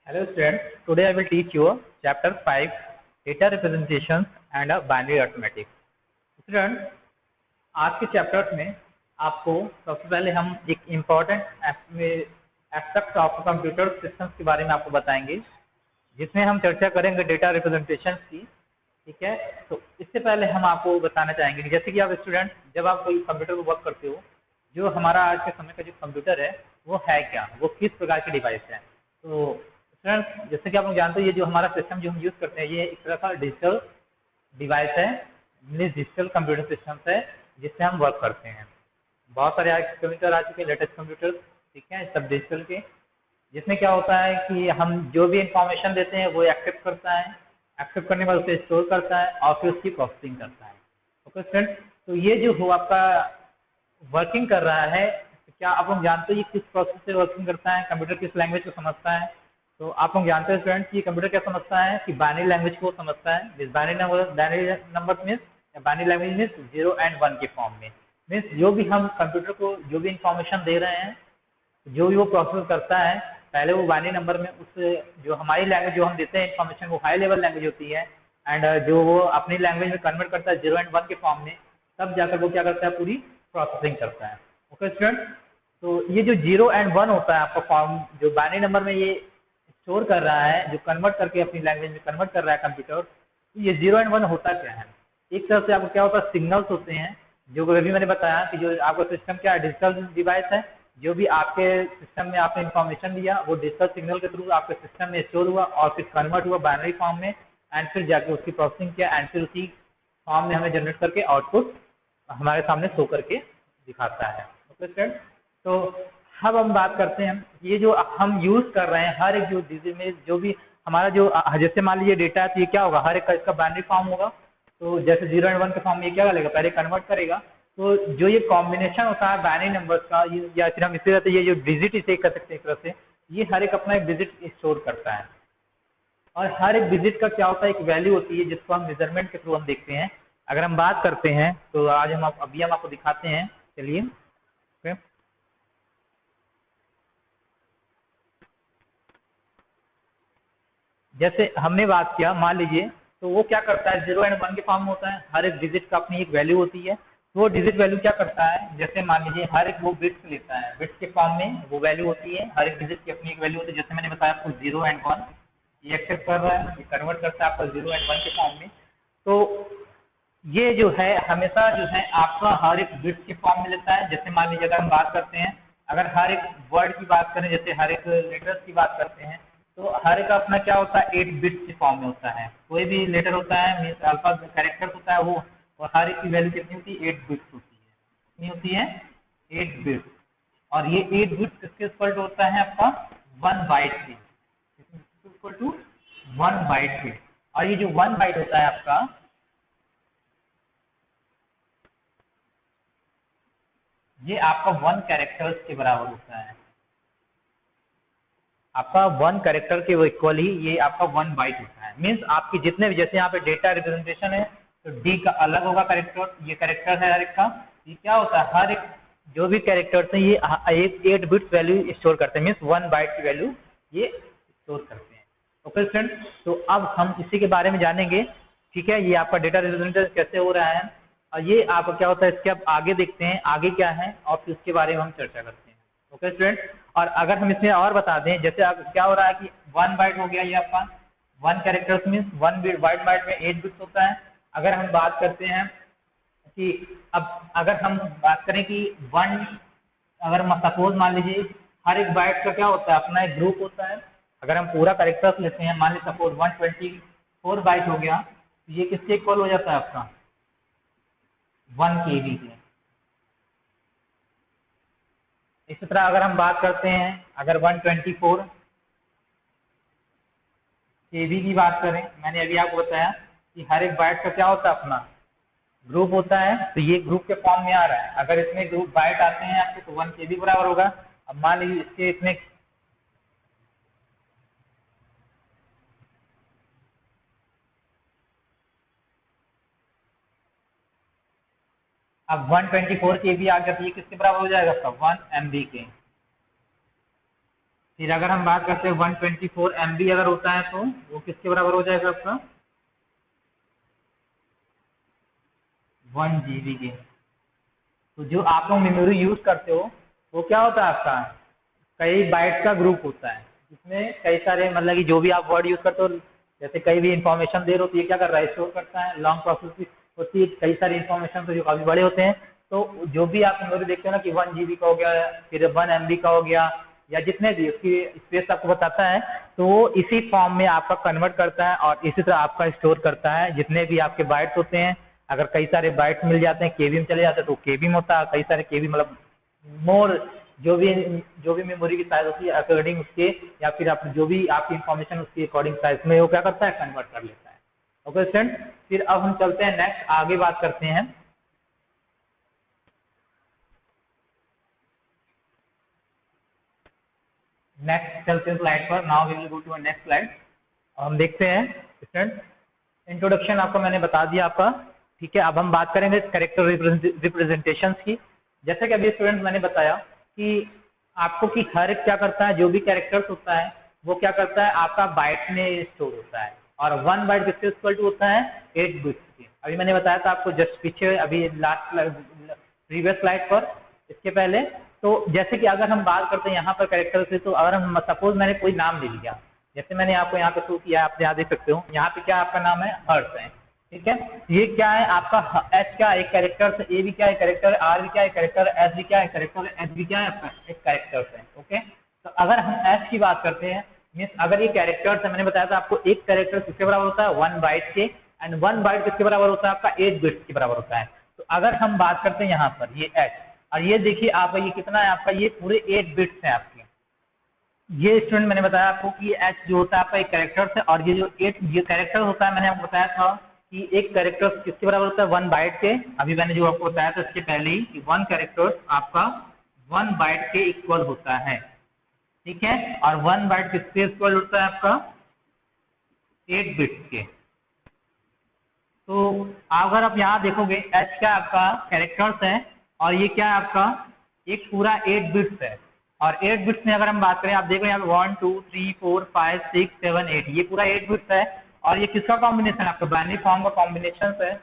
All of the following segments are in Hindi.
Hello students, today I will teach you chapter 5 data representations and a binary arithmetic. Students, आज के चैप्टर्स में आपको सबसे पहले हम एक important aspect of computer systems के बारे में आपको बताएंगे, जिसमें हम चर्चा करेंगे डेटा रिप्रेजेंटेशन की। ठीक है, तो इससे पहले हम आपको बताना चाहेंगे कि जैसे कि आप स्टूडेंट जब आप कोई कंप्यूटर पर वर्क करते हो, जो हमारा आज के समय का जो कंप्यूटर है वो है क्या, वो किस प्रकार की डिवाइस है। तो स्टूडेंट जैसे कि आप लोग जानते हो, ये जो हमारा सिस्टम जो हम यूज़ करते हैं ये एक तरह का डिजिटल डिवाइस है, डिजिटल कंप्यूटर सिस्टम्स है जिससे हम वर्क करते हैं। बहुत सारे आज कंप्यूटर आ चुके हैं, लेटेस्ट कंप्यूटर, ठीक है, सब डिजिटल के, जिसमें क्या होता है कि हम जो भी इंफॉर्मेशन देते हैं वो एक्सेप्ट करता है, एक्सेप्ट करने के बाद उसे स्टोर करता है और फिर उसकी प्रोसेसिंग करता है। ओके स्टूडेंट, तो ये जो हो आपका वर्किंग कर रहा है, तो क्या आप लोग जानते हो ये किस प्रोसेस से वर्किंग करता है, कंप्यूटर किस लैंग्वेज को समझता है। तो आप लोग जानते हैं स्टूडेंट कि कंप्यूटर क्या समझता है कि बाइनरी लैंग्वेज को समझता है। Binary means binary language means 0 and 1 के फॉर्म में। मीन्स जो भी हम कंप्यूटर को जो भी इंफॉर्मेशन दे रहे हैं, जो भी वो प्रोसेस करता है, पहले वो बाइनरी नंबर में उस जो हमारी लैंग्वेज जो हम देते हैं इन्फॉर्मेशन वो हाई लेवल लैंग्वेज होती है, एंड जो वो अपनी लैंग्वेज में कन्वर्ट करता है 0 and 1 के फॉर्म में, तब जाकर वो क्या करता है, पूरी प्रोसेसिंग करता है। ओके स्टूडेंट, तो ये जो 0 and 1 होता है आपका फॉर्म, जो बाइनरी नंबर में ये स्टोर कर रहा है, जो कन्वर्ट करके अपनी लैंग्वेज में कन्वर्ट कर रहा है कंप्यूटर, तो ये 0 and 1 होता क्या है। एक तरह से आपको क्या होता है, सिग्नल्स होते हैं, जो अभी मैंने बताया कि जो आपका सिस्टम क्या है, डिजिटल डिवाइस है। जो भी आपके सिस्टम में आपने इंफॉर्मेशन दिया वो डिजिटल सिग्नल के थ्रू आपके सिस्टम में स्टोर हुआ और फिर कन्वर्ट हुआ बाइनरी फॉर्म में, एंड फिर जाके उसकी प्रोसेसिंग किया, एंड फिर उसी फॉर्म में हमें जनरेट करके आउटपुट हमारे सामने शो करके दिखाता है। ओके स्टूडेंट, तो अब हम बात करते हैं ये जो हम यूज कर रहे हैं हर एक जो डिजिट में जो भी हमारा जो जैसे मान लीजिए डेटा है, तो ये क्या होगा, हर एक का इसका बाइनरी फॉर्म होगा। तो जैसे 0 and 1 के फॉर्म में ये क्या करेगा, पहले कन्वर्ट करेगा। तो जो ये कॉम्बिनेशन होता है बाइनरी नंबर्स का, या फिर हम इसे कहते हैं ये जो डिजिट इसे कर सकते हैं एक तरह से, ये हर एक अपना एक डिजिट स्टोर करता है, और हर एक डिजिट का क्या होता है, एक वैल्यू होती है जिसको हम मेजरमेंट के थ्रू हम देखते हैं। अगर हम बात करते हैं तो आज हम अभी हम आपको दिखाते हैं, चलिए। ओके, जैसे हमने बात किया, मान लीजिए, तो वो क्या करता है, 0 and 1 के फॉर्म में होता है, हर एक डिजिट का अपनी एक वैल्यू होती है। तो वो डिजिट वैल्यू क्या करता है, जैसे मान लीजिए हर एक वो बिट्स लेता है, बिट्स के फॉर्म में वो वैल्यू होती है, हर एक डिजिट की अपनी एक वैल्यू होती है। जैसे मैंने बताया आपको 0 and 1, ये एक्सेप्ट कर रहा है, ये कन्वर्ट करता है आपका 0 and 1 के फॉर्म में। तो ये जो है हमेशा जो है आपका हर एक बिट्स के फॉर्म में लेता है। जैसे मान लीजिए अगर हम बात करते हैं, अगर हर एक वर्ड की बात करें, जैसे हर एक लेटर्स की बात करते हैं, तो हर एक अपना क्या होता है, 8 बिट्स के फॉर्म में होता है। कोई भी लेटर होता है मीन्स अल्फा कैरेक्टर होता है वो, और हर एक की वैल्यू कितनी होती है, 8 बिट्स होती है। कितनी होती है, 8 बिट्स। और ये 8 बिट्स किसके इक्वल होता है, आपका 1 बाइट के, इक्वल टू 1 बाइट के। और ये जो 1 बाइट होता है आपका, ये आपका 1 कैरेक्टर्स के बराबर होता है। आपका 1 कैरेक्टर के वो इक्वल ही ये आपका 1 बाइट होता है। मीन्स आपकी जितने भी, जैसे यहाँ पे डेटा रिप्रेजेंटेशन है, तो डी का अलग होगा कैरेक्टर, ये कैरेक्टर है हर एक का। ये क्या होता है, हर एक जो भी कैरेक्टर्स हैं ये 8 बिट्स वैल्यू स्टोर करते हैं, मीन्स 1 बाइट की वैल्यू ये स्टोर करते हैं। ओके स्टूडेंट, तो अब हम इसी के बारे में जानेंगे। ठीक है, ये आपका डेटा रिप्रेजेंटेशन कैसे हो रहा है, और ये आपका क्या होता है, इसके अब आगे देखते हैं आगे क्या है, और फिर उसके बारे में हम चर्चा करते हैं। ओके स्टूडेंट, और अगर हम इसमें और बता दें, जैसे आप क्या हो रहा है कि 1 बाइट हो गया ये आपका, 1 कैरेक्टर्स मीन्स 1 बिट, 1 बाइट में 8 बिट्स होता है। अगर हम बात करते हैं कि अब अगर हम बात करें कि 1, अगर सपोज मान लीजिए हर एक बाइट का क्या होता है, अपना एक ग्रुप होता है। अगर हम पूरा कैरेक्टर्स लेते हैं, मान लीजिए सपोज 124 बाइट हो गया, तो ये किसके इक्वल हो जाता है, आपका 1 KB के। इसी तरह अगर हम बात करते हैं, अगर 124 KB की बात करें, मैंने अभी आपको बताया कि हर एक बाइट का क्या होता है, अपना ग्रुप होता है, तो ये ग्रुप के फॉर्म में आ रहा है। अगर इसमें ग्रुप बाइट आते हैं आपके, तो 1 KB बराबर होगा। अब मान लीजिए इसके इसमें अब 124 KB आ गया, तो ये किसके बराबर हो जाएगा, आपका 1 MB के। फिर अगर हम बात करते हैं 124 MB अगर होता है तो वो किसके बराबर हो जाएगा आपका 1 GB के। तो जो आप लोग मेमोरी यूज करते हो वो क्या होता है आपका कई बाइट का ग्रुप होता है जिसमें कई सारे मतलब कि जो भी आप वर्ड यूज करते हो जैसे कई भी इंफॉर्मेशन दे रहे हो तो ये क्या कर रहा है स्टोर करता है लॉन्ग प्रोसेस होती है कई सारी इंफॉर्मेशन तो जो काफी बड़े होते हैं तो जो भी आप मेमोरी देखते हो ना कि 1 GB का हो गया फिर 1 MB का हो गया या जितने भी उसकी स्पेस आपको बताता है तो वो इसी फॉर्म में आपका कन्वर्ट करता है और इसी तरह आपका स्टोर करता है जितने भी आपके बाइट्स होते हैं। अगर कई सारे बाइट्स मिल जाते हैं केबी में चले जाते हैं तो केबी में होता है कई सारे केबी मतलब मोर जो भी मेमोरी की साइज होती है अकॉर्डिंग उसके या फिर आप जो भी आपकी इंफॉर्मेशन उसके अकॉर्डिंग साइज में वो क्या करता है कन्वर्ट कर लेता है। ओके स्टूडेंट फिर अब हम चलते हैं नेक्स्ट आगे बात करते हैं। नेक्स्ट चलते हैं स्लाइड पर। Now we will go to next slide. हम देखते हैं स्टूडेंट इंट्रोडक्शन आपको मैंने बता दिया आपका ठीक है। अब हम बात करेंगे कैरेक्टर रिप्रेजेंटेशंस की। जैसे कि अभी स्टूडेंट मैंने बताया कि आपको कि हर एक क्या करता है जो भी कैरेक्टर्स होता है वो क्या करता है आपका बाइट में स्टोर होता है और 1 बाइट किसके इक्वल टू होता है 8 बिट्स के। अभी मैंने बताया था आपको जस्ट पीछे अभी लास्ट प्रीवियस स्लाइड पर इसके पहले। तो जैसे कि अगर हम बात करते हैं यहाँ पर कैरेक्टर से तो अगर हम सपोज मैंने कोई नाम ले लिया जैसे मैंने आपको यहाँ पे शो किया आप यहाँ देख सकते हो यहाँ पे क्या आपका नाम है हर्ष है ठीक है। ये क्या है आपका एच क्या एक कैरेक्टर ए भी क्या है कैरेक्टर आर भी क्या है कैरेक्टर एस भी क्या है कैरेक्टर एच भी क्या है आपका एक कैरेक्टर है। ओके तो अगर हम एच की बात करते हैं मीन्स अगर ये कैरेक्टर्स है मैंने बताया था आपको एक कैरेक्टर किसके बराबर होता है 1 बाइट के एंड 1 बाइट किसके बराबर होता है आपका 8 बिट्स के बराबर होता है। तो अगर हम बात करते हैं यहाँ पर ये एच और ये देखिए आप ये कितना है आपका ये पूरे 8 बिट्स है आपके। ये स्टूडेंट मैंने बताया आपको कि एच जो होता है आपका एक कैरेक्टर है और ये जो 8 ये कैरेक्टर होता है मैंने आपको बताया था कि एक कैरेक्टर किसके बराबर होता है 1 बाइट के। अभी मैंने जो आपको बताया था इसके पहले ही कि 1 कैरेक्टर आपका 1 बाइट के इक्वल होता है ठीक है और 1 बाइट किसके इक्वल होता है आपका 8 बिट्स के। तो अगर आप यहाँ देखोगे एच का आपका कैरेक्टर्स है और ये क्या है आपका एक पूरा 8 बिट्स है और 8 बिट्स में अगर हम बात करें आप देखो यहाँ पे 1 2 3 4 5 6 7 8 ये पूरा 8 बिट्स है और ये किसका कॉम्बिनेशन है आपका बाइनरी फॉर्म का कॉम्बिनेशन है।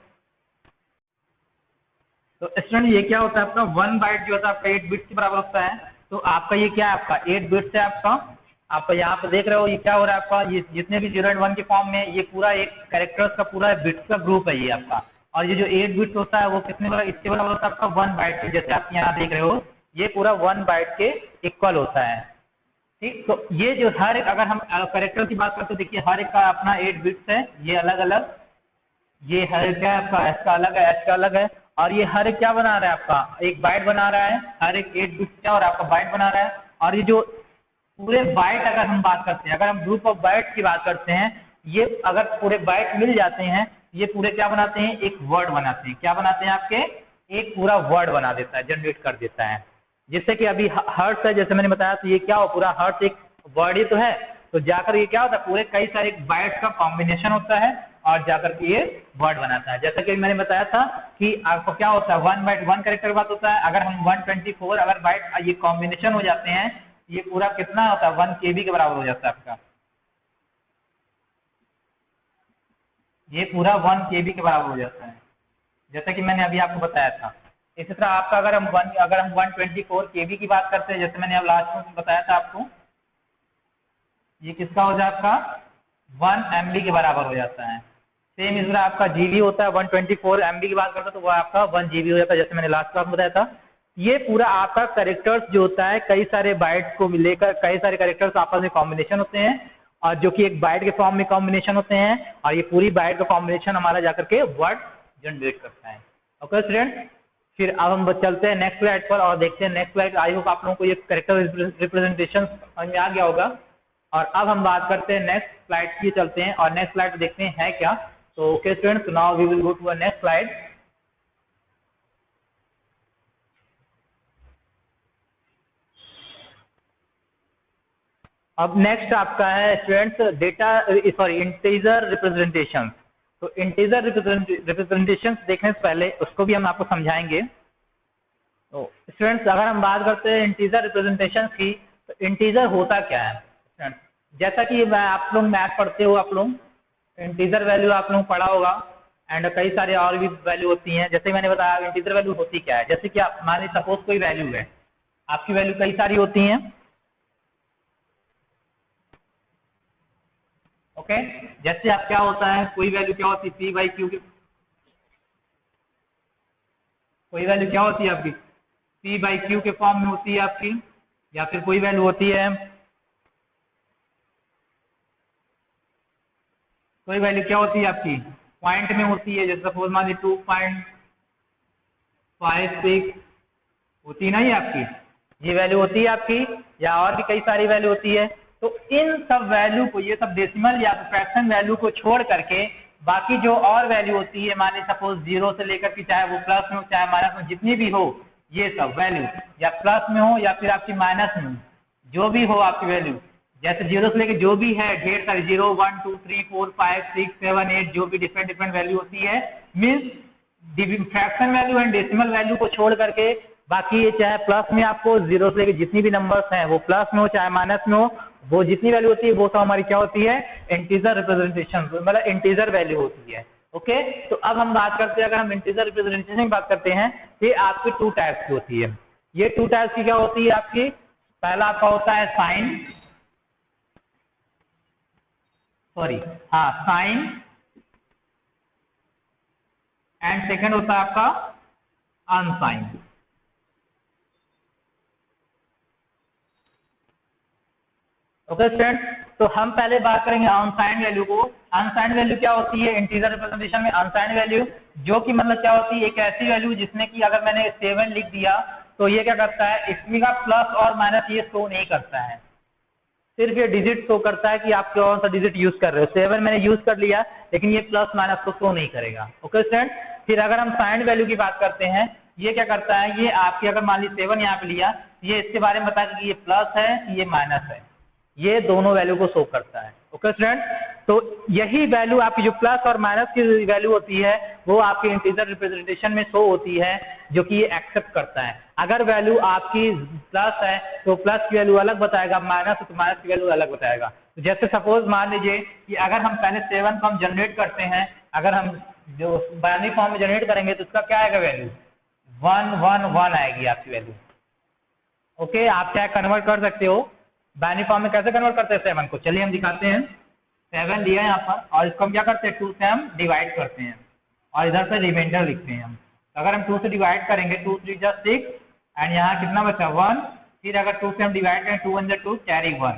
तो स्टूडेंट ये क्या होता है आपका 1 बाइट जो होता है आपका 8 बिट्स के बराबर होता है। तो आपका ये क्या है आपका 8 बिट्स है आपका यहाँ पे देख रहे हो ये क्या हो रहा है आपका ये जितने भी 0 and 1 के फॉर्म में ये पूरा एक कैरेक्टर्स का पूरा बिट्स का ग्रुप है ये आपका और ये जो 8 बिट्स होता है वो कितने बराबर इसके बराबर होता है आपका 1 बाइट के जैसे आप यहाँ देख रहे हो ये पूरा 1 बाइट के इक्वल होता है ठीक। तो ये जो हर एक अगर हम कैरेक्टर की बात करते हैं देखिए हर एक का अपना 8 बिट्स है ये अलग अलग ये हर एक क्या है आपका एस का अलग है एच का अलग है और ये हर एक क्या बना रहा है आपका एक बाइट बना रहा है हर एक 8 बिट्स का और आपका बाइट बना रहा है। और ये जो पूरे बाइट अगर हम बात करते हैं अगर हम ग्रुप ऑफ बाइट्स की बात करते हैं ये अगर पूरे बाइट मिल जाते हैं ये पूरे क्या बनाते हैं एक वर्ड बनाते हैं क्या बनाते हैं आपके एक पूरा वर्ड बना देता है जनरेट कर देता है। जैसे कि अभी हर्ष है जैसे मैंने बताया तो ये क्या हो पूरा हर्ष एक वर्ड ही तो है तो जाकर ये क्या होता है पूरे कई सारे बाइट्स का कॉम्बिनेशन होता है और जाकर के ये वर्ड बनाता है। जैसा कि मैंने बताया था कि आपको क्या होता है 1 बाइट 1 कैरेक्टर बात होता है अगर हम 124 अगर बाइट ये कॉम्बिनेशन हो जाते हैं ये पूरा कितना होता है 1 KB के बराबर हो जाता है आपका ये पूरा 1 KB के बराबर हो जाता है जैसा कि मैंने अभी आपको बताया था। इसी तरह आपका अगर हम 124 KB की बात करते हैं जैसे मैंने अब लास्ट में बताया था आपको ये किसका हो जाता है आपका 1 MB के बराबर हो जाता है। सेम इस तरह आपका GB होता है 124 MB की बात करते हैं तो वो आपका 1 GB हो जाता है जैसे मैंने लास्ट क्लास में बताया था। ये पूरा आपका कैरेक्टर्स जो होता है कई सारे बाइट्स को मिलेकर कई सारे कैरेक्टर्स आपस में कॉम्बिनेशन होते हैं और जो कि एक बाइट के फॉर्म में कॉम्बिनेशन होते हैं और ये पूरी बाइट का कॉम्बिनेशन हमारा जाकर के वर्ड जनरेट करता है। ओके स्टूडेंट फिर अब हम चलते हैं नेक्स्ट स्लाइड पर और देखते हैं नेक्स्ट स्लाइड। आई होप आप लोगों को ये कैरेक्टर रिप्रेजेंटेशन समझ में आ गया होगा और अब हम बात करते हैं नेक्स्ट स्लाइड की चलते हैं और नेक्स्ट स्लाइड देखते हैं है क्या। तो okay students now we will go to a next slide. अब नेक्स्ट आपका है स्टूडेंट्स डेटा इंटीजर रिप्रेजेंटेशन। तो इंटीजर रिप्रेजेंटेशन देखने से पहले उसको भी हम आपको समझाएंगे। तो स्टूडेंट्स अगर हम बात करते हैं इंटीजर रिप्रेजेंटेशन की तो इंटीजर होता क्या है? जैसा कि आप लोग मैथ पढ़ते हो, आप लोग इंटीजर वैल्यू आप लोग पढ़ा होगा, एंड कई सारे और भी वैल्यू होती हैं। जैसे मैंने बताया इंटीजर वैल्यू होती क्या है, जैसे कि आप मान लीजिए सपोज कोई वैल्यू है, आपकी वैल्यू कई सारी होती हैं। ओके, जैसे आप क्या होता है, कोई वैल्यू क्या होती है पी बाई क्यू की, कोई वैल्यू क्या होती है आपकी पी बाई क्यू के फॉर्म में होती है आपकी, या फिर कोई वैल्यू होती है, कोई वैल्यू क्या होती है आपकी पॉइंट में होती है। जैसे सपोज मान लीजिए 2.56 होती है ना ये आपकी, ये वैल्यू होती है आपकी, या और भी कई सारी वैल्यू होती है। तो इन सब वैल्यू को, ये सब डेसिमल या फ्रैक्शन वैल्यू को छोड़ करके बाकी जो और वैल्यू होती है, मान लीजिए सपोज 0 से लेकर के चाहे वो प्लस में हो चाहे माइनस में, जितनी भी हो ये सब वैल्यू, या प्लस में हो या फिर आपकी माइनस में हो, जो भी हो आपकी वैल्यू, जैसे 0 से लेकर जो भी है ढेर सारी 0 1 2 3 4 5 6 7 8 जो भी डिफरेंट डिफरेंट वैल्यू होती है, means fraction value and decimal value को छोड़ करके बाकी ये चाहे प्लस में आपको 0 से लेकर जितनी भी नंबर्स हैं वो प्लस में हो चाहे माइनस में हो, वो जितनी वैल्यू होती है वो सब हमारी क्या होती है इंटीजर रिप्रेजेंटेशन, मतलब इंटीजर वैल्यू होती है। ओके, तो अब हम बात करते हैं, अगर हम इंटीजर रिप्रेजेंटेशन की बात करते हैं तो ये आपकी टू टाइप्स की होती है। ये टू टाइप्स की क्या होती है आपकी, पहला आपका होता है साइन, सॉरी हाँ साइन, एंड सेकंड होता है आपका अनसाइन। ओके स्टूडेंट, तो हम पहले बात करेंगे अनसाइन वैल्यू को। अनसाइन वैल्यू क्या होती है इंटीजर रिप्रेजेंटेशन में? अनसाइन वैल्यू जो कि मतलब क्या होती है, एक ऐसी वैल्यू जिसमें कि अगर मैंने 7 लिख दिया तो ये क्या करता है, इसमें का प्लस और माइनस ये शो नहीं करता है, सिर्फ ये डिजिट शो करता है कि आप कौन सा डिजिट यूज कर रहे हो। 7 मैंने यूज कर लिया लेकिन ये प्लस माइनस को शो नहीं करेगा। ओके स्टूडेंट, फिर अगर हम साइन वैल्यू की बात करते हैं, ये क्या करता है, ये आपकी अगर मान लीजिए 7 यहाँ पे लिया, ये इसके बारे में बताया कि ये प्लस है ये माइनस है, ये दोनों वैल्यू को शो करता है। ओके स्टूडेंट, तो यही वैल्यू आपकी जो प्लस और माइनस की वैल्यू होती है वो आपके इंटीजर रिप्रेजेंटेशन में शो होती है, जो कि ये एक्सेप्ट करता है। अगर वैल्यू आपकी प्लस है तो प्लस की वैल्यू अलग बताएगा, माइनस है तो माइनस की वैल्यू अलग बताएगा। तो जैसे सपोज मान लीजिए कि अगर हम पहले 7 को हम जनरेट करते हैं, अगर हम जो बाइनरी फॉर्म में जनरेट करेंगे तो उसका क्या आएगा वैल्यू 1 1 1 आएगी आपकी वैल्यू। ओके, आप चाहे कन्वर्ट कर सकते हो बाइनरी फॉर्म में। कैसे कन्वर्ट करते हैं 7 को, चलिए हम दिखाते हैं। 7 लिया है यहाँ पर और इसको हम क्या करते हैं 2 से हम डिवाइड करते हैं और इधर पे रिमाइंडर लिखते हैं हम। तो अगर हम 2 से डिवाइड करेंगे 2 3 जा 6 एंड यहाँ कितना बचा 1, फिर अगर 2 से हम डिवाइड करें 2 1 2 कैरी 1,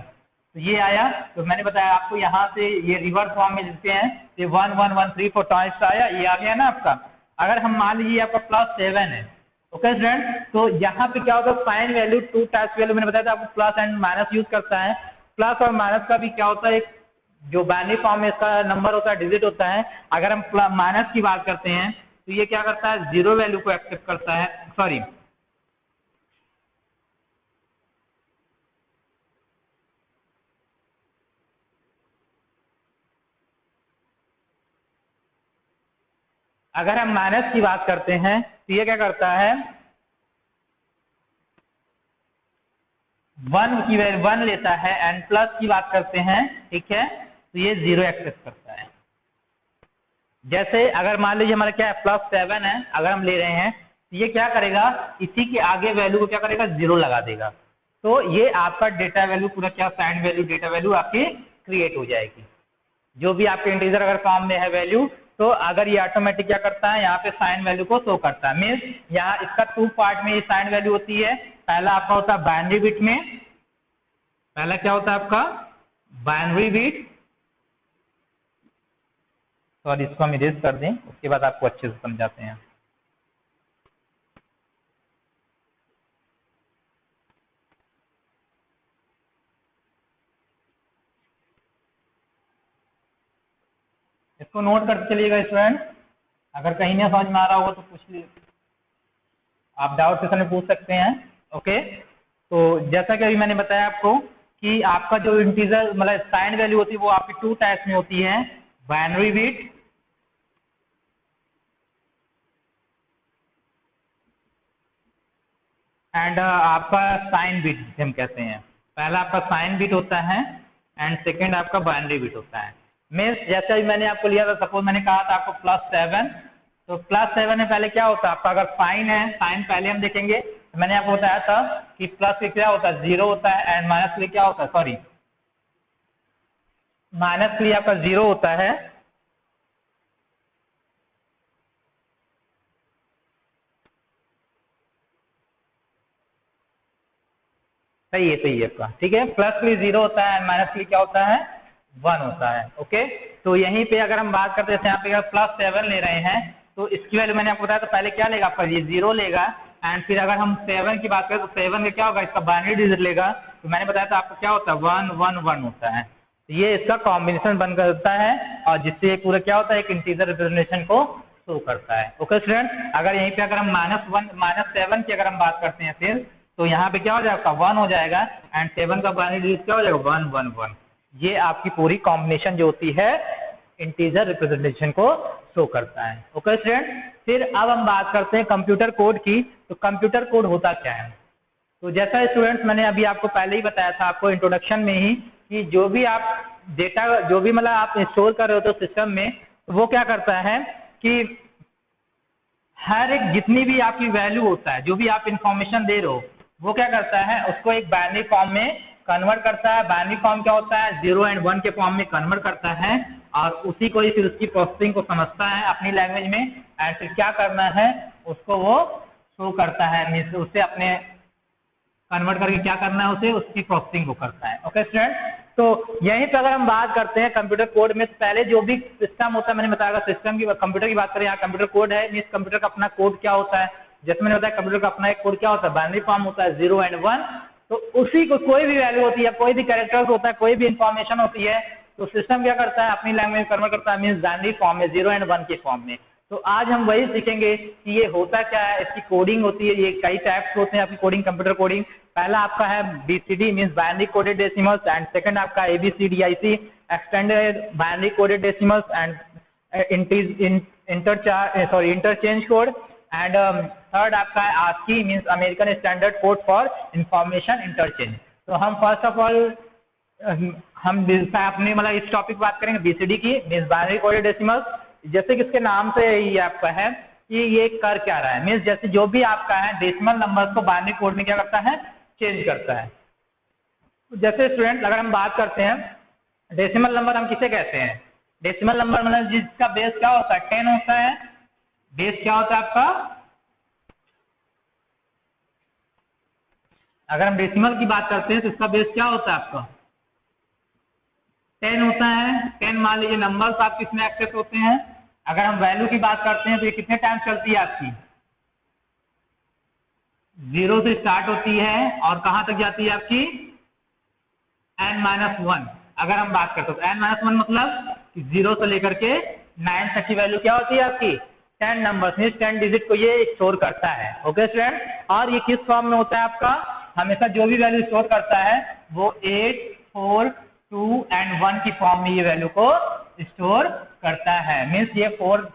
तो ये आया। तो मैंने बताया आपको यहाँ से ये रिवर्स फॉर्म में लिखते हैं, ये 1 1 1 3 4 टाइम्स आया, ये आ गया ना आपका। अगर हम मान लीजिए आपका +7 है, ओके स्टूडेंट, तो यहाँ पे क्या होता है sign value two types value मैंने बताया था आपको, प्लस एंड माइनस यूज करता है। प्लस और माइनस का भी क्या होता है, एक जो बाइनरी फॉर्म में इसका नंबर होता है डिजिट होता है। अगर हम माइनस की बात करते हैं तो ये क्या करता है 0 वैल्यू को एक्सेप्ट करता है, सॉरी अगर हम माइनस की बात करते हैं तो ये क्या करता है 1 की वैल्यू 1 लेता है, एंड प्लस की बात करते हैं, ठीक है, तो ये 0 एक्सेप्ट करता है। जैसे अगर मान लीजिए हमारा क्या है +7 है, अगर हम ले रहे हैं तो ये क्या करेगा इसी के आगे वैल्यू को क्या करेगा 0 लगा देगा, तो ये आपका डेटा वैल्यू पूरा क्या साइन वैल्यू डेटा वैल्यू आपकी क्रिएट हो जाएगी। जो भी आपके इंटीजर अगर फॉर्म में है वैल्यू, तो अगर ये ऑटोमेटिक क्या करता है यहाँ पे साइन वैल्यू को शो करता है। मीन्स यहाँ इसका 2 पार्ट में ये साइन वैल्यू होती है। पहला आपका होता है बाइनरी बिट में, पहला क्या होता है आपका बाइनरी बिट, सॉरी इसको हम इरेज कर दें, उसके बाद आपको अच्छे से समझाते हैं। इसको नोट करते चलिएगा स्टूडेंट, अगर कहीं नहीं समझ में आ रहा होगा तो पूछ लीजिए, आप डाउट सेशन में पूछ सकते हैं। ओके, तो जैसा कि अभी मैंने बताया आपको कि आपका जो इंटीजर मतलब साइन वैल्यू होती है वो आपकी 2 टाइप्स में होती है, बाइनरी बिट एंड आपका साइन बिट जिसे हम कहते हैं। पहला आपका साइन बिट होता है एंड सेकेंड आपका बाइनरी बिट होता है। मीन्स जैसे ही मैंने आपको लिया था, सपोज मैंने कहा था आपको +7, तो +7 में पहले क्या होता है आपका, अगर साइन है, साइन पहले हम देखेंगे, तो मैंने आपको बताया था कि प्लस के क्या होता है 0 होता है एंड माइनस के लिए क्या होता है, सॉरी माइनस के लिए आपका 0 होता है। सही है आपका, ठीक है। प्लस के लिए 0 होता है एंड माइनस के लिए क्या होता है 1 होता है। ओके, तो यहीं पे अगर हम बात करते हैं, जैसे यहाँ पे अगर +7 ले रहे हैं तो इसकी वैल्यू मैंने आपको बताया तो पहले क्या लेगा आपका, ये 0 लेगा एंड फिर अगर हम 7 की बात करें तो 7 का क्या होगा, इसका बाइनरी डिजिट लेगा, तो मैंने बताया था आपको क्या होता है 1 1 1 होता है। तो ये इसका कॉम्बिनेशन बन करता है और जिससे ये पूरा क्या होता है एक इंटीजर रिप्रेजेंटेशन को शो करता है। ओके स्टूडेंट, अगर यहीं पे अगर हम -7 की अगर हम बात करते हैं फिर, तो यहाँ पे क्या हो जाएगा 1 हो जाएगा एंड 7 का बाइनरी डिजिट क्या हो जाएगा 1 1 1। ये आपकी पूरी कॉम्बिनेशन जो होती है इंटीजर रिप्रेजेंटेशन को शो करता है। ओके स्टूडेंट, फिर अब हम बात करते हैं कंप्यूटर कोड की। तो कंप्यूटर कोड होता क्या है, तो जैसा स्टूडेंट्स मैंने अभी आपको पहले ही बताया था आपको इंट्रोडक्शन में ही कि जो भी आप डेटा जो भी मतलब आप स्टोर कर रहे हो तो सिस्टम में, तो वो क्या करता है कि हर एक जितनी भी आपकी वैल्यू होता है, जो भी आप इंफॉर्मेशन दे रहे हो, वो क्या करता है उसको एक बाइनरी फॉर्म में कन्वर्ट करता है। बाइनरी फॉर्म क्या होता है 0 एंड 1 के फॉर्म में कन्वर्ट करता है और उसी को ही फिर उसकी प्रोसेसिंग को समझता है अपनी लैंग्वेज में एंड फिर क्या करना है उसको वो शो करता है, मीन्स उससे अपने कन्वर्ट करके क्या करना है उसे उसकी प्रोसेसिंग को करता है। ओके स्टूडेंट, तो यहीं पे अगर हम बात करते हैं कंप्यूटर कोड में, तो पहले जो भी सिस्टम होता है मैंने बताया सिस्टम की, कंप्यूटर की बात करें, यहाँ कंप्यूटर कोड है, मीन्स कंप्यूटर का अपना कोड क्या होता है, जैसे मैंने बताया कंप्यूटर का अपना एक कोड क्या होता है बाइनरी फॉर्म होता है 0 एंड 1। तो उसी को कोई भी वैल्यू होती है, कोई भी कैरेक्टर्स होता है, कोई भी इंफॉर्मेशन होती है, तो सिस्टम क्या करता है अपनी लैंग्वेज में कन्वर्ट करता है, मीन्स बाइनरी फॉर्म में 0 एंड 1 के फॉर्म में। तो आज हम वही सीखेंगे कि ये होता क्या है, इसकी कोडिंग होती है, ये कई टाइप्स होते हैं आपकी कोडिंग, कंप्यूटर कोडिंग। पहला आपका है BCD means binary coded decimals and second आपका ABCDIC extended binary coded decimals and interchange code and third आपका है ASCII means American standard code for information interchange. तो हम फर्स्ट ऑफ ऑल हम अपने मतलब इस टॉपिक बात करेंगे BCD की मीन्स बाइनरी कोडेड डेसिमल्स। जैसे कि इसके नाम से ये आपका है कि ये कर क्या रहा है, मीन्स जैसे जो भी आपका है डेसिमल नंबर्स को बाइनरी कोड में क्या करता है चेंज करता है। जैसे स्टूडेंट अगर हम बात करते हैं डेसिमल नंबर हम किसे कहते हैं, डेसिमल नंबर मतलब जिसका बेस क्या होता है 10 होता है, बेस क्या होता है आपका, अगर हम डेसिमल की बात करते हैं तो इसका बेस क्या होता है आपका 10 होता है। 10 मान लीजिए नंबर्स आप किसमें एक्सेस होते हैं, अगर हम वैल्यू की बात करते हैं तो ये कितने टाइम चलती है आपकी 0 से स्टार्ट होती है और कहां तक जाती है आपकी n-1। अगर हम बात करते हैं तो n-1 मतलब 0 से लेकर के 9 तक की वैल्यू क्या होती है आपकी 10 नंबर्स मीन्स 10 डिजिट को ये स्टोर करता है। ओके स्टूडेंट, और ये किस फॉर्म में होता है आपका, हमेशा जो भी वैल्यू स्टोर करता है वो 8 4 2 एंड 1 की फॉर्म में ये वैल्यू को स्टोर करता है। मीन्स ये 4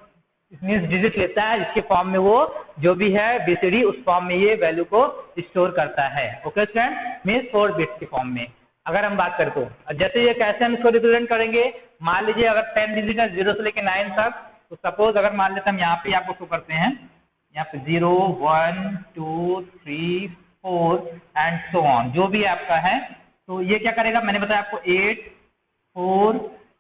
मीन्स डिजिट लेता है, इसके फॉर्म में वो जो भी है BCD उस फॉर्म में ये वैल्यू को स्टोर करता है। ओके स्टूडेंट, मीन्स 4 बिट्स के फॉर्म में। अगर हम बात करें तो जैसे ये कैसे हम इसको रिप्रेजेंट करेंगे, मान लीजिए अगर 10 डिजिट है 0 से लेकर 9 तक, तो सपोज अगर मान लेते हम यहाँ पे आपको शो करते हैं, यहाँ पे 0 1 2 3 4 एंड सो ऑन जो भी आपका है, तो ये क्या करेगा मैंने बताया आपको 8 4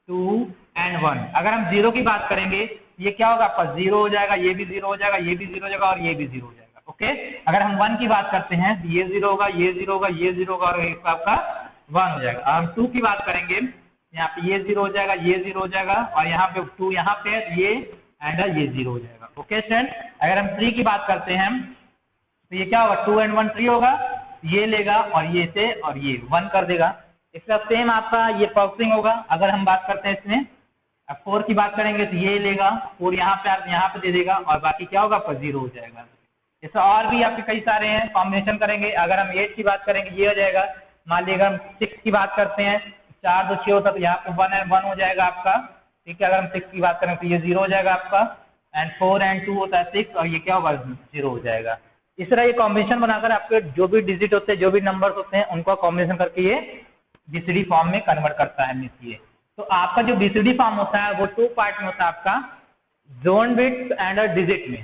2 एंड 1। अगर हम 0 की बात करेंगे ये क्या होगा आपका 0 हो जाएगा, ये भी 0 हो जाएगा, ये भी 0 हो जाएगा और ये भी 0 हो जाएगा। ओके, अगर हम 1 की बात करते हैं तो ये 0 होगा, ये 0 होगा, ये 0 होगा और आपका 1 हो जाएगा। हम 2 की बात करेंगे यहाँ पे ये 0 हो जाएगा, ये 0 हो जाएगा और यहाँ पे 2 यहाँ पे ये एंड ये 0 हो जाएगा। ओके स्टूडेंट, अगर हम 3 की बात करते हैं तो ये क्या होगा 2 एंड 1 3 होगा, ये लेगा और ये से और ये 1 कर देगा। इसका सेम आपका ये प्रोसेसिंग होगा। अगर हम बात करते हैं इसमें अब 4 की बात करेंगे तो ये लेगा 4 यहाँ पे दे देगा और बाकी क्या होगा आपका 0 हो जाएगा। जैसे और भी आपके कई सारे हैं कॉम्बिनेशन करेंगे। अगर हम 8 की बात करेंगे ये हो जाएगा, मान लीजिए अगर हम 6 की बात करते हैं 4 2 6 होता तो यहाँ पे 1 एंड 1 हो जाएगा आपका, ठीक है। अगर हम 6 की बात करें तो ये 0 हो जाएगा आपका एंड 4 एंड 2 होता है 6 और ये क्या होगा 0 हो जाएगा। इस तरह ये कॉम्बिनेशन बनाकर आपके जो भी डिजिट होते हैं, जो भी नंबर्स होते हैं, उनको कॉम्बिनेशन करके ये बीसीडी फॉर्म में कन्वर्ट करता है मीन्स ये। तो आपका जो बीसीडी फॉर्म होता है वो 2 पार्ट में होता है आपका, जोन बिट्स एंड डिजिट में।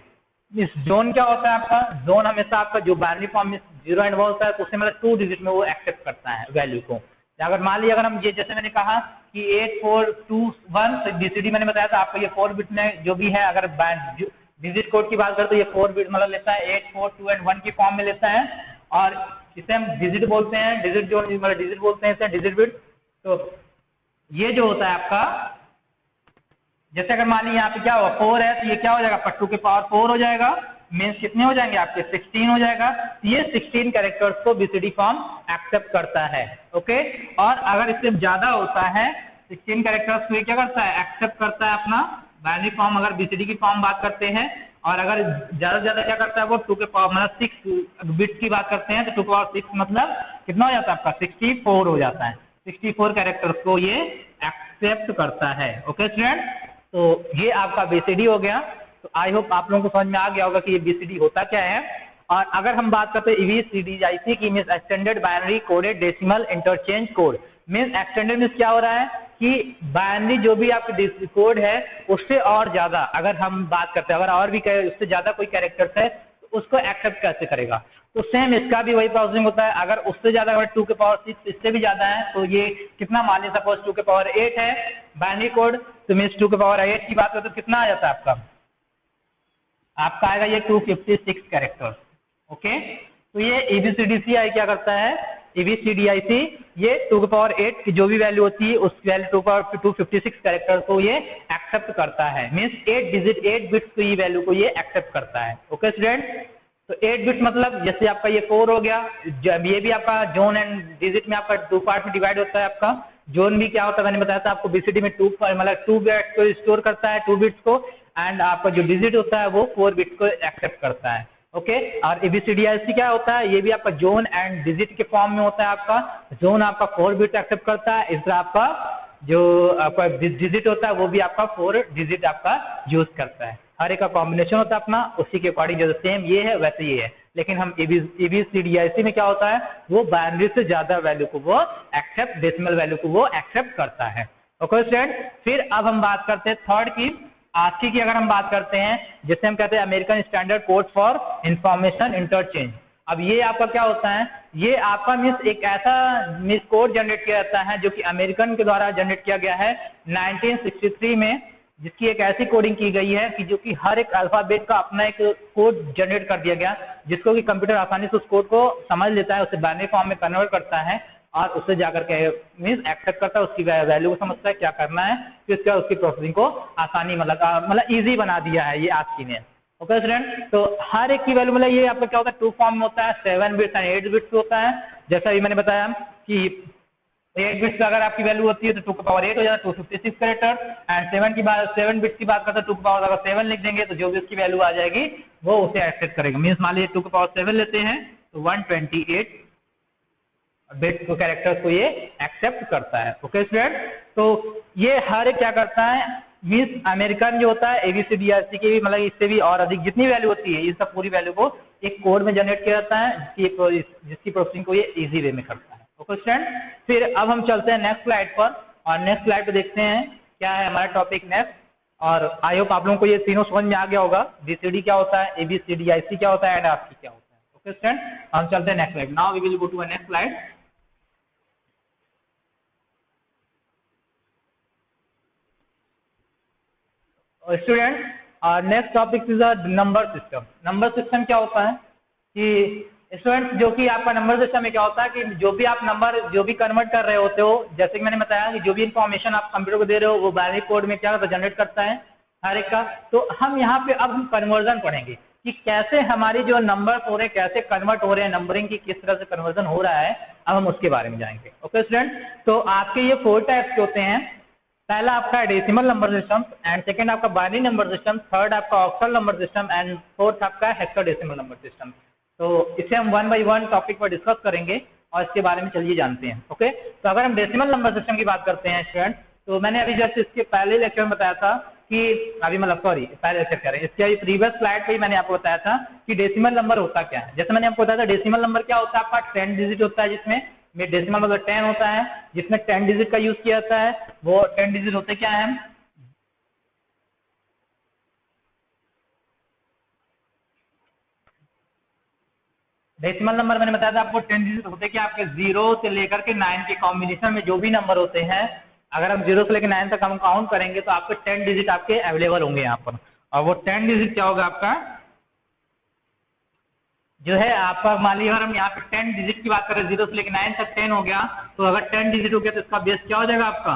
इस जोन क्या होता है आपका, जोन हमेशा आपका जो बाइनरी फॉर्म में 0 एंड 1 होता है तो उससे मतलब 2 डिजिट में वो एक्सेप्ट करता है वैल्यू को। अगर मान लीजिए अगर हम ये जैसे मैंने कहा कि 8 4 2 1, तो बीसीडी मैंने बताया था आपका ये 4 बिट में जो भी है, अगर डिजिट कोड की बात करें तो ये 4 बिट मतलब लेता है, 8 4 2 एंड 1 की फॉर्म में लेता है, और इसे हम डिजिट बोलते हैं, डिजिट जो मतलब डिजिट बोलते हैं इसे डिजिट बिट। तो ये जो होता है आपका, जैसे अगर मान लीजिए यहाँ पे क्या होगा 4 है तो ये क्या हो जाएगा 2 के पावर 4 हो जाएगा, मीन्स कितने हो जाएंगे आपके 16 हो जाएगा। ये 16 कैरेक्टर्स को बीसीडी फॉर्म एक्सेप्ट करता है। ओके, और अगर इससे ज्यादा होता है 16 कैरेक्टर्स को ये क्या करता है, एक्सेप्ट करता है अपना बाइनरी फॉर्म, अगर बीसीडी की फॉर्म बात करते हैं। और अगर ज्यादा से ज्यादा क्या करता है वो 2 के पावर मतलब 6 बिट्स की बात करते हैं तो 2 के पावर 6 मतलब कितना हो जाता है आपका 64 हो जाता है। 64 कैरेक्टर्स को ये एक्सेप्ट करता है। ओके स्टूडेंट, तो ये आपका बीसीडी हो गया। तो आई होप आप लोगों को समझ में आ गया होगा कि ये बीसीडी होता क्या है। और अगर हम बात करते हैं ईबीसीडीआईसी की, means extended binary coded decimal interchange code. Means extended means क्या हो रहा है कि बाइनरी जो भी आपके कोड है उससे और ज्यादा अगर हम बात करते हैं, अगर और भी उससे ज्यादा कोई कैरेक्टर्स है तो उसको एक्सेप्ट कैसे करेगा। तो सेम इसका भी वही प्रोसेसिंग होता है। अगर उससे ज्यादा, अगर 2 के पावर 6 इससे भी ज्यादा है तो ये कितना, मान लीजिए सपोज 2 के पावर 8 है बाइनरी कोड, तो मीन्स 2 के पावर 8 की बात करें तो कितना आ जाता है आपका आएगा ये 256 कैरेक्टर्स। ओके, तो ये ईबीसीडीआईसी क्या करता है, ईबीसीडीआईसी ये 2 के पावर 8 की जो भी वैल्यू होती है उस वैल्यू 2 पावर 256 कैरेक्टर को ये एक्सेप्ट करता है। मीन्स 8 डिजिट 8 बिट्स की ये वैल्यू को ये एक्सेप्ट करता है। ओके स्टूडेंट, तो 8 बिट मतलब जैसे आपका ये 4 हो गया, ये भी आपका जोन एंड डिजिट में आपका 2 पार्ट में डिवाइड होता है। आपका जोन भी क्या होता है, मैंने बताया था आपको, बीसीडी में 2 मतलब 2 बिट्स को स्टोर करता है, 2 बिट्स को, एंड आपका जो डिजिट होता है वो 4 बिट्स को एक्सेप्ट करता है। ओके, और एबीसीडीआईसी क्या होता है, ये भी आपका जोन एंड डिजिट के फॉर्म में होता है। आपका जोन आपका 4 बिट एक्सेप्ट करता है, इस तरह आपका जो आपका डिजिट होता है वो भी आपका 4 डिजिट आपका यूज करता है। हर एक का कॉम्बिनेशन होता है अपना, उसी के अकॉर्डिंग जैसे सेम ये है वैसे ये है। लेकिन हम एबीसीडीआईसी में क्या होता है वो बाइनरी से ज्यादा वैल्यू को वो एक्सेप्ट, डेसिमल वैल्यू को वो एक्सेप्ट करता है। ओके स्टूडेंट, फिर अब हम बात करते हैं थर्ड की, ASCII की अगर हम बात करते हैं, जिसे हम कहते हैं American standard code for information interchange. अब ये आपका क्या होता है, ये आपका मीन्स एक ऐसा मीन्स कोड जनरेट किया जाता है जो कि अमेरिकन के द्वारा जनरेट किया गया है 1963 में, जिसकी एक ऐसी कोडिंग की गई है कि जो कि हर एक अल्फाबेट का अपना एक कोड जनरेट कर दिया गया, जिसको कि कंप्यूटर आसानी से उस कोड को समझ लेता है, उसे बाइनरी फॉर्म में कन्वर्ट करता है और उससे जाकर के मीन्स एक्सेप्ट करता है, उसकी वैल्यू को समझता है क्या करना है, फिर उसके बाद उसकी प्रोसेसिंग को आसानी मतलब ईजी बना दिया है ये ASCII ने। ओके स्टूडेंट, तो हर एक की वैल्यू मतलब ये आपका क्या होता है 2 फॉर्म में होता है, 7 बिट्स एंड 8 बिट्स होता है। जैसा अभी मैंने बताया कि 8 बिट्स अगर आपकी वैल्यू होती है तो 2 का पावर 8 हो जाता है 256 कैरेक्टर, एंड 7 बिट्स की बात करते हैं 2 का पावर अगर 7 लिख देंगे तो जो भी उसकी वैल्यू आ जाएगी वो उसे एक्सेप्ट करेगा। मीन्स मान लीजिए 2 का पावर 7 लेते हैं तो 128 बिट्स को कैरेक्टर्स को ये एक्सेप्ट करता है। ओके स्टूडेंट, तो ये हर एक क्या करता है मीन्स अमेरिकन जो होता है एबीसीडीआईसी की भी मतलब इससे भी और अधिक जितनी वैल्यू होती है ये सब पूरी वैल्यू को एक कोड में जनरेट किया जाता है जिसकी प्रोसेसिंग को ये इजी वे में करता है। ओके स्टूडेंट, फिर अब हम चलते हैं नेक्स्ट स्लाइड पर, और नेक्स्ट स्लाइड पे देखते हैं क्या है हमारा टॉपिक नेक्स्ट। और आई होप आप लोगों को ये तीनों समझ में आ गया होगा, बीसीडी क्या होता है, एबीसीडीआईसी क्या होता है एंड ASCII क्या होता है। ओके स्टूडेंट, हम चलते हैं next slide. Now we will go to next slide. Student, next topic is a number system. Number system क्या होता है कि स्टूडेंट जो कि आपका नंबर सिस्टम में क्या होता है कि जो भी आप नंबर जो भी कन्वर्ट कर रहे होते हो, जैसे कि मैंने बताया कि जो भी इंफॉर्मेशन आप कंप्यूटर को दे रहे हो वो बाइनरी कोड में क्या जनरेट करता है हर एक का। तो हम यहाँ पे अब हम कन्वर्जन पढ़ेंगे कि कैसे हमारी जो नंबर हो रहे हैं कैसे कन्वर्ट हो रहे हैं, नंबरिंग की किस तरह से कन्वर्जन हो रहा है, अब हम उसके बारे में जाएंगे। ओके स्टूडेंट, तो आपके ये 4 टाइप्स के होते हैं। पहला आपका decimal number system, and second आपका बाइनरी नंबर सिस्टम, थर्ड आपका octal number system, and fourth आपका हेक्साडेसिमल नंबर सिस्टम। तो इसे हम 1 बाय 1 टॉपिक पर डिस्कस करेंगे और इसके बारे में चलिए जानते हैं। ओके, तो अगर हम डेसिमल नंबर सिस्टम की बात करते हैं स्टूडेंट, तो मैंने अभी जस्ट इसके पहले लेक्चर में बताया था कि अभी मतलब सॉरी पहले चेक करें, इसके अभी प्रीवियस स्लाइड पे ही मैंने आपको बताया था कि डेसिमल नंबर होता क्या है। जैसे मैंने आपको बताया था डेसिमल नंबर क्या होता है, आपका 10 डिजिट होता है, जिसमें डेसिमल मतलब 10 होता है, जिसमें 10 डिजिट का यूज किया जाता है। वो 10 डिजिट होते क्या है, डेसिमल नंबर मैंने बताया था आपको 10 डिजिट होते क्या, आपके 0 से लेकर के 9 के कॉम्बिनेशन में जो भी नंबर होते हैं, अगर हम 0 से लेकर 9 तक हम काउंट करेंगे तो आपके 10 डिजिट आपके अवेलेबल होंगे यहाँ पर। और वो 10 डिजिट क्या होगा आपका, जो है आपका, मान लीजिए अगर हम यहाँ पे 10 डिजिट की बात करें, 0 से लेकर 9 तक 10 हो गया, तो अगर 10 डिजिट हो गया तो इसका बेस क्या हो जाएगा आपका,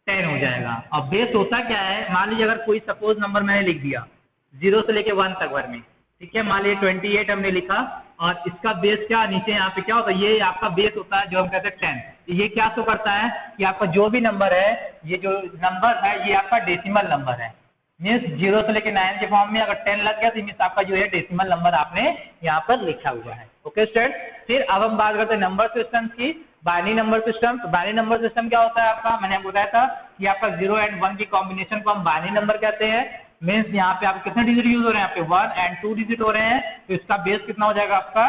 10 हो जाएगा। और बेस होता क्या है, मान लीजिए अगर कोई सपोज नंबर मैंने लिख दिया 0 से लेके 1 तक भर में, ठीक है, मान लीजिए 28 हमने लिखा, और इसका बेस क्या नीचे यहाँ पे क्या होता है, ये आपका बेस होता है जो हम कहते हैं 10। ये क्या शो करता है कि आपका जो भी नंबर है, ये जो नंबर है ये आपका डेसिमल नंबर है। मीन्स 0 से लेके 9 के फॉर्म में अगर 10 लग गया तो मीन्स आपका जो है डेसिमल नंबर आपने यहाँ पर लिखा हुआ है। ओके स्टूडेंट, फिर अब हम बात करते हैं नंबर सिस्टम की, बाइनरी नंबर सिस्टम। तो बाइनरी नंबर सिस्टम क्या होता है आपका, मैंने आपको बताया था कि आपका 0 एंड 1 की कॉम्बिनेशन को हम बाइनरी नंबर कहते हैं। मीन्स यहाँ पे आप कितने डिजिट यूज हो रहे हैं, यहाँ पे 1 एंड 2 डिजिट हो रहे हैं, तो इसका बेस कितना हो जाएगा आपका,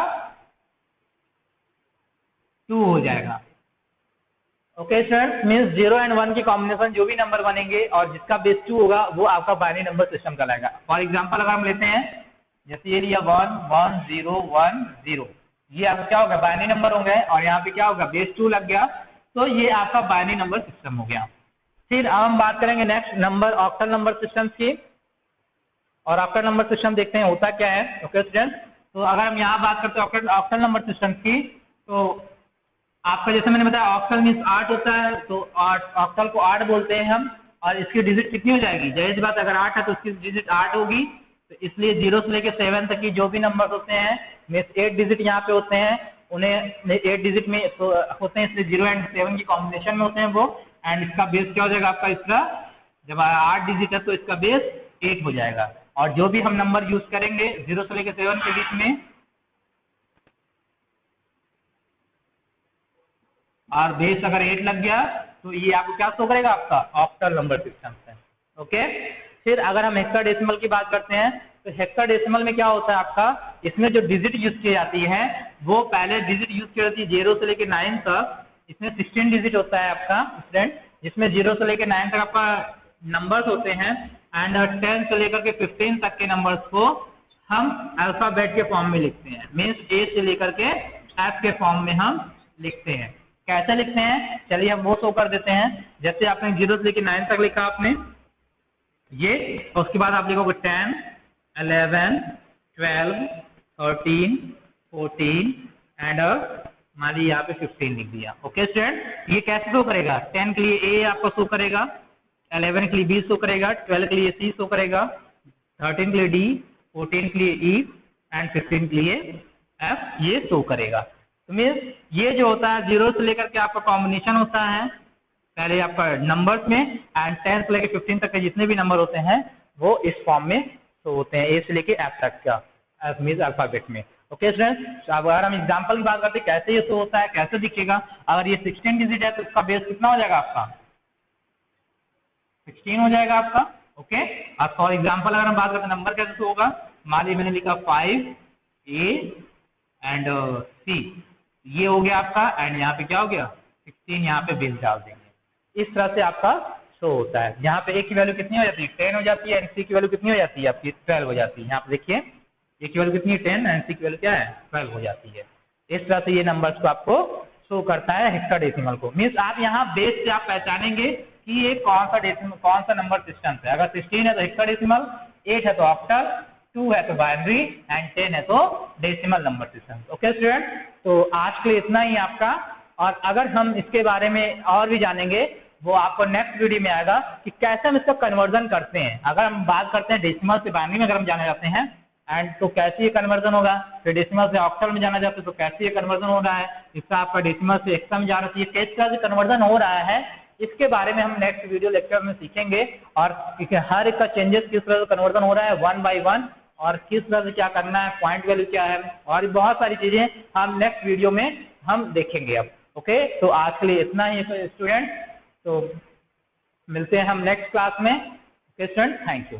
2 हो जाएगा। ओके सर, मीन्स 0 एंड 1 की कॉम्बिनेशन जो भी नंबर बनेंगे और जिसका बेस 2 होगा वो आपका बाइनरी नंबर सिस्टम कहलाएगा। फॉर एग्जांपल अगर हम लेते हैं, जैसे ये लिया 1 1 0 1 0, ये आपका क्या होगा, बाइनरी नंबर होंगे, और यहाँ पे क्या होगा, बेस 2 लग गया, तो ये आपका बाइनरी नंबर सिस्टम हो गया। फिर अब हम बात करेंगे next number octal number system की, और ऑक्टल नंबर सिस्टम देखते हैं होता क्या है। ओके स्टूडेंट, तो अगर हम यहाँ बात करते हैं ऑक्टल नंबर सिस्टम की, तो आपका जैसे मैंने बताया ऑक्टल मीन्स 8 होता है, तो ऑक्टल को 8 बोलते हैं हम, और इसकी डिजिट कितनी हो जाएगी, जाहिर सी बात अगर 8 है तो इसकी डिजिट 8 होगी, तो इसलिए 0 से लेकर 7 तक की जो भी नंबर होते हैं मीन्स 8 डिजिट यहाँ पे होते हैं, उन्हें 8 डिजिट में तो होते हैं, इसलिए 0 एंड 7 की कॉम्बिनेशन में होते हैं वो। एंड इसका बेस क्या हो जाएगा आपका, इसका जब 8 डिजिट है तो इसका बेस 8 हो जाएगा। और जो भी हम नंबर यूज करेंगे 0 से लेकर 7 के बीच में, और बेस अगर 8 लग गया तो ये आपको क्या शो करेगा, आपका ऑक्टल नंबर सिस्टम है। ओके, फिर अगर हम हेक्साडेसिमल की बात करते हैं, तो हेक्साडेसिमल में क्या होता है आपका, इसमें जो डिजिट यूज की जाती है वो पहले डिजिट यूज की जाती है 0 से लेकर 9 तक, इसमें 16 डिजिट होता है आपका स्टूडेंट, जिसमें 0 से लेकर 9 तक आपका नंबर्स होते हैं, एंड 10 से लेकर के 15 तक के नंबर्स को हम अल्फाबेट के फॉर्म में लिखते हैं, मीन्स ए से लेकर के एफ के फॉर्म में हम लिखते हैं। कैसे लिखते हैं, चलिए हम वो शो कर देते हैं। जैसे आपने 0 से लेकर 9 तक लिखा आपने ये, और उसके बाद आप लिखोगे 10 11 12 13 14 एंड मान लीजिए यहाँ पे 15 लिख दिया। ओके स्टूडेंट, ये कैसे शो करेगा, 10 के लिए ए आपको शो करेगा, 11 के लिए बी शो करेगा, 12 के लिए सी शो करेगा, 13 के लिए डी, 14 के लिए ई एंड 15 के लिए एफ ये शो करेगा। तो मीन्स ये जो होता है 0 से लेकर के आपका कॉम्बिनेशन होता है पहले आपका नंबर्स में, एंड 10 से लेकर 15 तक के जितने भी नंबर होते हैं वो इस फॉर्म में शो होते हैं, ए से लेकर एफ तक का, एफ मीन्स अल्फाबेट में। ओके स्टूडेंट्स, अब अगर हम एग्जांपल की बात करते हैं कैसे ये शो होता है, कैसे दिखेगा, अगर ये 16 डिजिट है तो इसका बेस कितना हो जाएगा आपका, 16 हो जाएगा आपका। ओके, अब फॉर एग्जांपल अगर हम बात करते हैं नंबर कैसे शो होगा, मान लीजिए मैंने लिखा 5 ए एंड सी, ये हो गया आपका, एंड यहाँ पे क्या हो गया 16, यहाँ पे बेस डाल देंगे। इस तरह से आपका शो होता है। यहाँ पे ए की वैल्यू कितनी हो जाती है, 10 हो जाती है, एंड सी की वैल्यू कितनी हो जाती है आपकी 12 हो जाती है। यहाँ पे देखिए ए की वैल्यू कितनी है 10 एंड सी की वैल्यू क्या है 12 हो जाती है। इस तरह से ये नंबर्स को आपको शो करता है हेक्साडेसिमल को। मीन्स आप यहाँ बेस से आप पहचानेंगे कि ये कौन सा डेसिमल, कौन सा नंबर सिस्टम है। अगर 16 है तो हेक्साडेसिमल, 8 है तो ऑक्टल, 2 है तो बाइनरी, एंड 10 है तो decimal number system. Okay student, तो आज के लिए इतना ही आपका, और अगर हम इसके बारे में और भी जानेंगे वो आपको नेक्स्ट वीडियो में आएगा कि कैसे हम इसका कन्वर्जन करते हैं। अगर हम बात करते हैं डेसिमल से बाइनरी में अगर हम जाने जाते हैं एंड तो कैसे ये कन्वर्जन होगा, फिर डेसिमल से ऑक्टल में जाना जाता है तो कैसे ये कन्वर्जन हो रहा है, इसका आपका डेसिमल से हेक्सा में जाना चाहिए, किस तरह से कन्वर्जन हो रहा है, इसके बारे में हम नेक्स्ट वीडियो लेक्चर में सीखेंगे। और हर एक का चेंजेस किस तरह से कन्वर्जन हो रहा है 1 by 1, और किस तरह से क्या करना है, पॉइंट वैल्यू क्या है, और बहुत सारी चीजें हम नेक्स्ट वीडियो में हम देखेंगे अब। ओके, तो आज के लिए इतना ही स्टूडेंट, तो मिलते हैं हम नेक्स्ट क्लास में। Student thank you.